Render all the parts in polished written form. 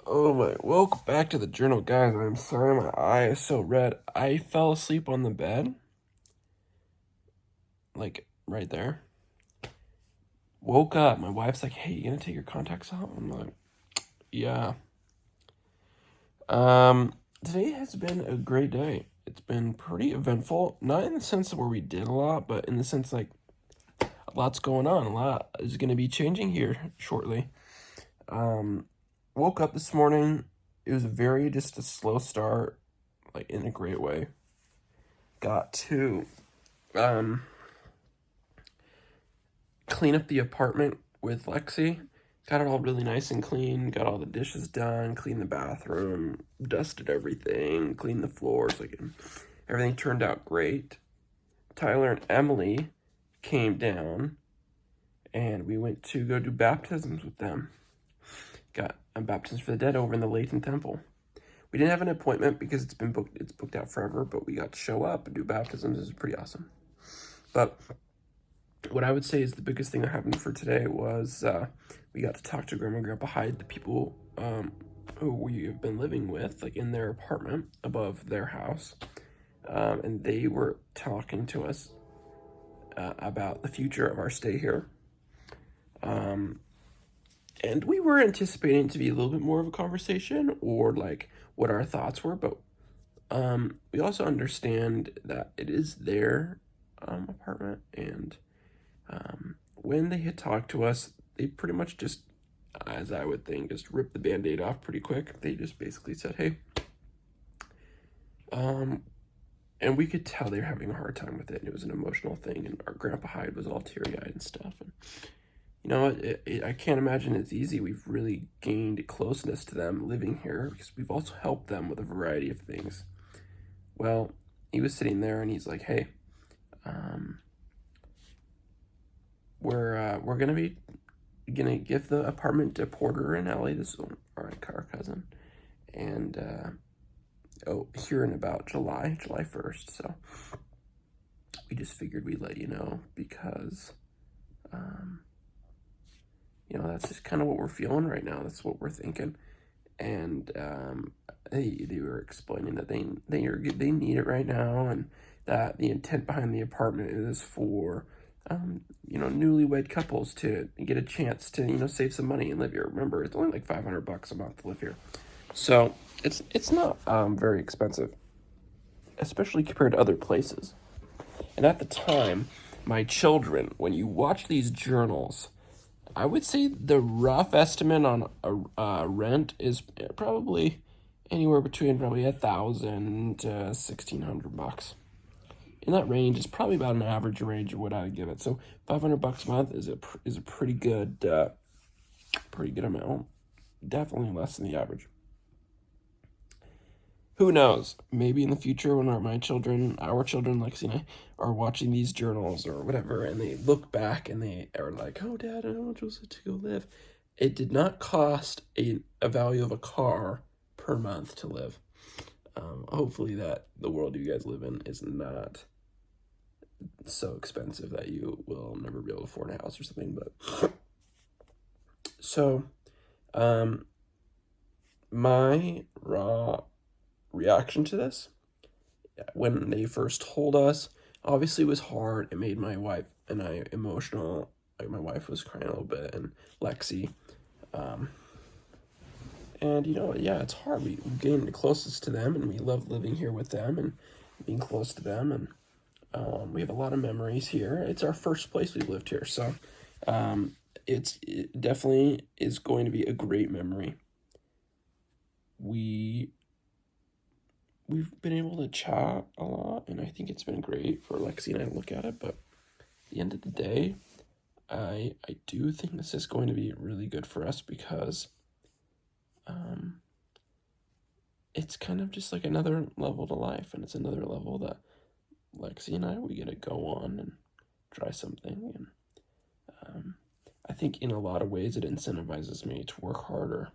Oh my, welcome back to the journal, guys. I'm sorry my eye is so red. I fell asleep on the bed, like right there. Woke up, my wife's like, hey, you gonna take your contacts out? I'm like, yeah. Um, Today has been a great day. It's been pretty eventful, not in the sense where we did a lot, but in the sense like a lot's going on. A lot is gonna be changing here shortly. Um, Woke up this morning. It was just a slow start, like in a great way. Got to um clean up the apartment with Lexi. Got it all really nice and clean. Got all the dishes done. Cleaned the bathroom. Dusted everything. Cleaned the floors. Like everything turned out great. Tyler and Emily came down, and we went to go do baptisms with them. Got a baptism for the dead over in the Layton Temple. We didn't have an appointment because it's been booked. It's booked out forever, but we got to show up and do baptisms. It was pretty awesome. But what I would say is the biggest thing that happened for today was we got to talk to Grandma and Grandpa Hyde, the people who we have been living with, like in their apartment above their house. And they were talking to us about the future of our stay here. And we were anticipating to be a little bit more of a conversation or like what our thoughts were, but we also understand that it is their apartment, and when they had talked to us, they pretty much just, as I would think, just ripped the band-aid off pretty quick. They just basically said, hey, and we could tell they were having a hard time with it, and it was an emotional thing, and our Grandpa Hyde was all teary-eyed and stuff, and you know, I can't imagine it's easy. We've really gained closeness to them living here because we've also helped them with a variety of things. Well, he was sitting there and he's like, hey, we're gonna give the apartment to Porter and Ellie. This is our cousin, and here in about July 1st. So we just figured we'd let you know because, that's just kind of what we're feeling right now. That's what we're thinking, and they were explaining that they need it right now, and that the intent behind the apartment is for newlywed couples to get a chance to save some money and live here. Remember, it's only like $500 a month to live here, so it's not very expensive, especially compared to other places. And at the time, my children, when you watch these journals, I would say the rough estimate on a rent is probably anywhere between probably $1,000 to $1,600. In that range is probably about an average range of what I'd give it. So $500 a month is a pretty good amount. Definitely less than the average. Who knows? Maybe in the future, when our children, Lexi and I, are watching these journals or whatever, and they look back and they are like, "Oh, Dad, I don't want Joseph to go live." It did not cost a value of a car per month to live. Hopefully, that the world you guys live in is not so expensive that you will never be able to afford a house or something. But so, my raw reaction to this when they first told us obviously was hard. It made my wife and I emotional. Like my wife was crying a little bit, and Lexi. And yeah, it's hard. We gained the closest to them, and we love living here with them and being close to them, and we have a lot of memories here. It's our first place we've lived here, so it definitely is going to be a great memory. We've been able to chat a lot, and I think it's been great for Lexi and I to look at it. But at the end of the day, I do think this is going to be really good for us because it's kind of just like another level to life, and it's another level that Lexi and we get to go on and try something. And I think in a lot of ways it incentivizes me to work harder.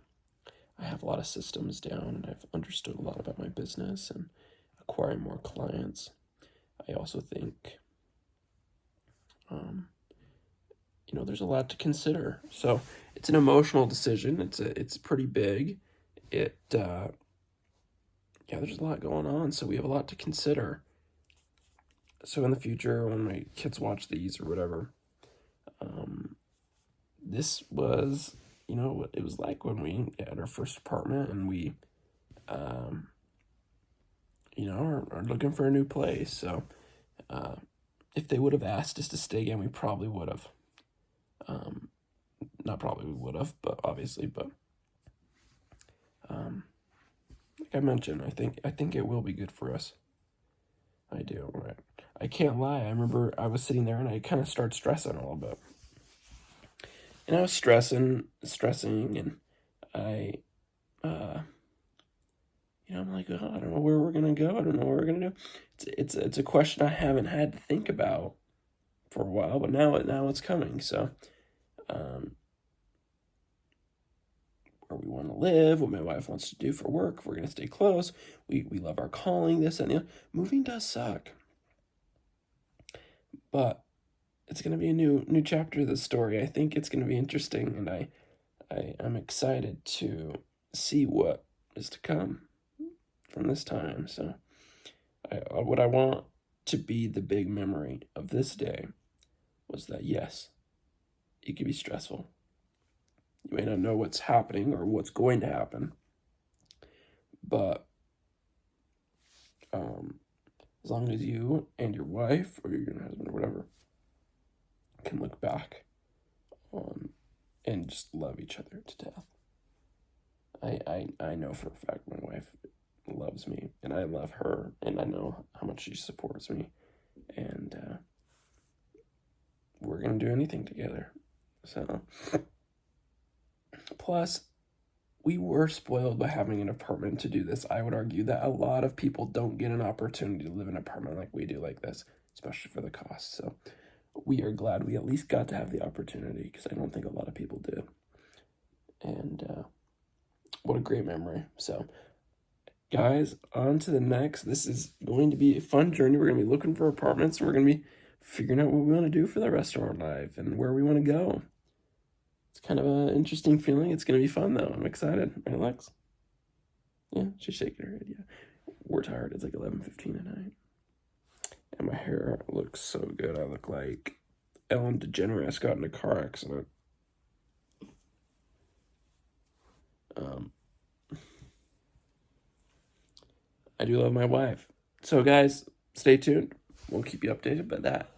I have a lot of systems down, and I've understood a lot about my business and acquiring more clients. I also think, there's a lot to consider. So it's an emotional decision. It's pretty big. yeah, there's a lot going on, so we have a lot to consider. So in the future, when my kids watch these or whatever, this was, what it was like when we had our first apartment and we, are looking for a new place. So if they would have asked us to stay again, we probably would have. Not probably we would have, but obviously, but like I mentioned, I think it will be good for us. I do. Right? I can't lie. I remember I was sitting there and I kind of started stressing a little bit. And I was stressing, and I, I'm like, oh, I don't know where we're gonna go. I don't know what we're gonna do. It's a question I haven't had to think about for a while, but now it's coming. So, where we want to live, what my wife wants to do for work, if we're gonna stay close. We love our calling, this and moving does suck, but it's gonna be a new chapter of the story. I think it's gonna be interesting, and I'm excited to see what is to come from this time. So, what I want to be the big memory of this day was that yes, it can be stressful. You may not know what's happening or what's going to happen, but as long as you and your wife or your husband or whatever can look back on and just love each other to death. I know for a fact my wife loves me and I love her, and I know how much she supports me, and we're gonna do anything together. So plus we were spoiled by having an apartment to do this. I would argue that a lot of people don't get an opportunity to live in an apartment like we do, like this, especially for the cost. So we are glad we at least got to have the opportunity, because I don't think a lot of people did. And what a great memory. So guys, on to the next. This is going to be a fun journey. We're going to be looking for apartments, and we're going to be figuring out what we want to do for the rest of our life and where we want to go. It's kind of an interesting feeling. It's going to be fun, though. I'm excited. Right, Lex? Yeah, she's shaking her head, yeah. We're tired. It's like 11:15 at night. And my hair looks so good. I look like Ellen DeGeneres got in a car accident. I do love my wife. So, guys, stay tuned. We'll keep you updated, but that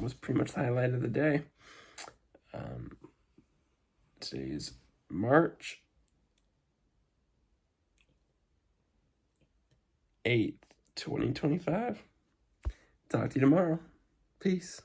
was pretty much the highlight of the day. Today's March 8th, 2025. Talk to you tomorrow. Peace.